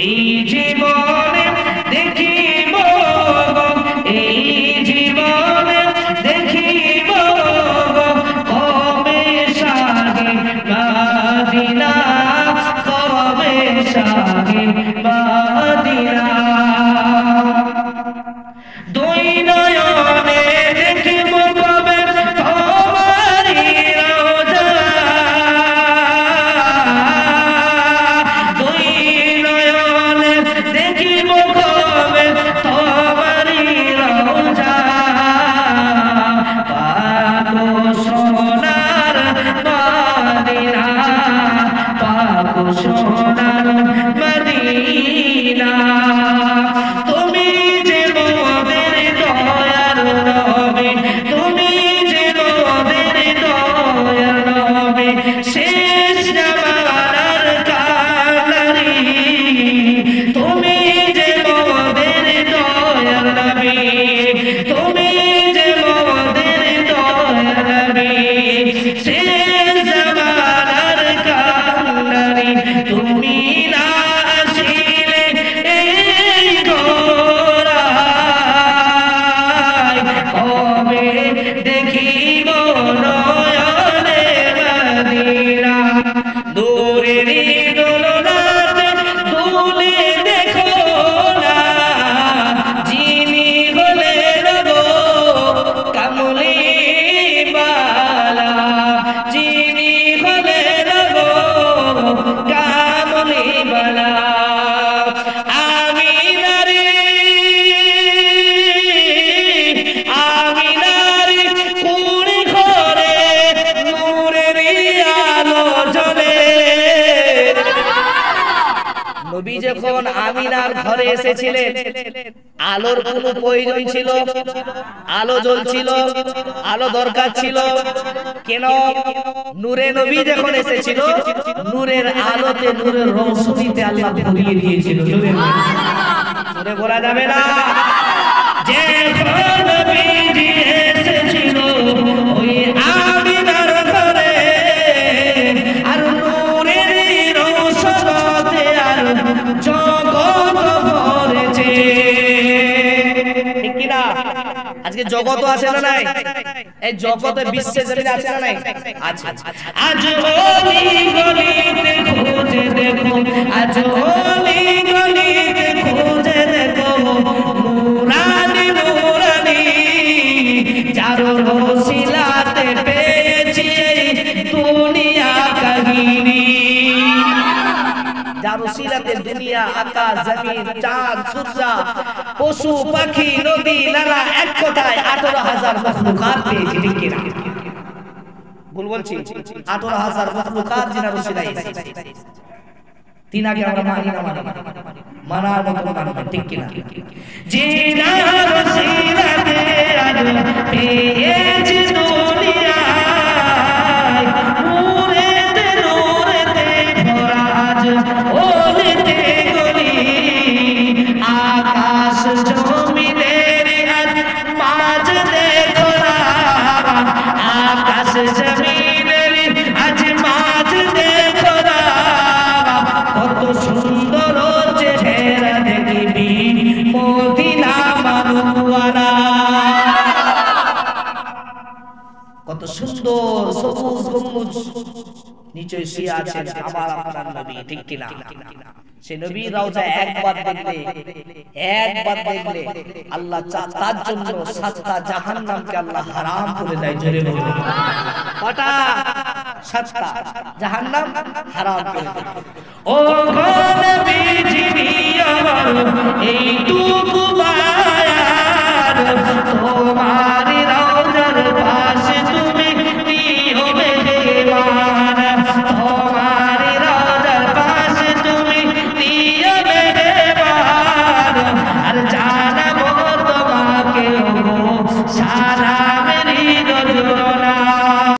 এই জীবনে দেখিব, এই জীবনে দেখিব কবে শাহে মদিনা, কবে শাহে মদিনা। দুই নয়নে দেখিব কবে তোমারি রওজা, দুই নয়নে দেখিব কবে তোমারি রওজা। পাবো সোনার মদিনা, পাবো সোনার মদিনা। তুমি যে মোদের দয়ার নবী, তুমি যে মোদের দয়ার নবী, শেষ জামানার কান্ডারি। তুমি যে মোদের দয়ার নবী, তুমি যে মোদের দয়ার নবী, শেষ জামানার কান্ডারি। তুমি না আসিলে এই গোরায় কবে দেখিব নয়নে মদিনা। দূরের দোলনাতে দুলে দেখো না, যিনি হলেন গো কামলি বালা, যিনি হলেন গো কামলি বালা। আমিনারে আমিনারে কুড়ি ঘরে নূরের আলো জ্বলে। নবী যখন আমিনার ঘরে এসেছিলেন, আলোর কোনো প্রয়োজন ছিল? আলো জ্বলছিল, আলো দরকার ছিল কেন? নূরে নবী যখন এসেছিল, নূরের আলোতে, নূরের রৌশনীতে আল্লাহ ভরিয়ে দিয়েছিল। জোরে বলা যাবে না? যে নবীজি এসেছিল ওই আমিনার ঘরে, আর নূরের রৌশনীতে আর জগৎ ভরেছে। ঠিক কি না? আজকে জগৎ আছে না নাই? এই জগতে বিশ্বে জমিনে আছে না নাই? আছে। আজ অলি গলিতে খুঁজে দেখো, আজ অলি গলিতে খুঁজে দেখো নুরানি নুরানি, যার ওসিলাতে পেয়েছি দুনিয়া কাহিনী। যার ওসিলাতে দুনিয়া, আকাশ, জমিন, চাঁদ, সূর্য, পশু, পাখি, নদী, নালা, এক কথায় 18,000 মখলুকাত পেয়েছি। ঠিক কি না? ভুল বলছি? 18,000 মখলুকাত যিনার ওসিলায় এসেছে, তিনাকে আমরা মানি না মানি? মানার মতো মানবেন। ঠিক কি না? যিনার ওসিলাতে আজ পেয়েছি দুনিয়ায় নূরেতে নূরেতে ভরা, আজ ওলেতে গলি আকাশ জমিনের আজ মাঝ দেখো না, আকাশ জমিনের আজ মাঝ দেখো না। কত সুন্দর চেহারা দেখবি মদিনা মানুয়ারা, কত সুন্দর সবুজ গম্বুজ নিচে শুয়ে আছেন আমার আপনার নবী। ঠিক কি না? সে নবী রওজা একবার দেখলে আল্লাহ তার জন্য 7টা জাহান্নামকে আল্লাহ হারাম করে দেয়। জোরে বলুন কটা? 7টা জাহান্নাম হারাম করে দেয়। ও নবীজি আমার এইটুকু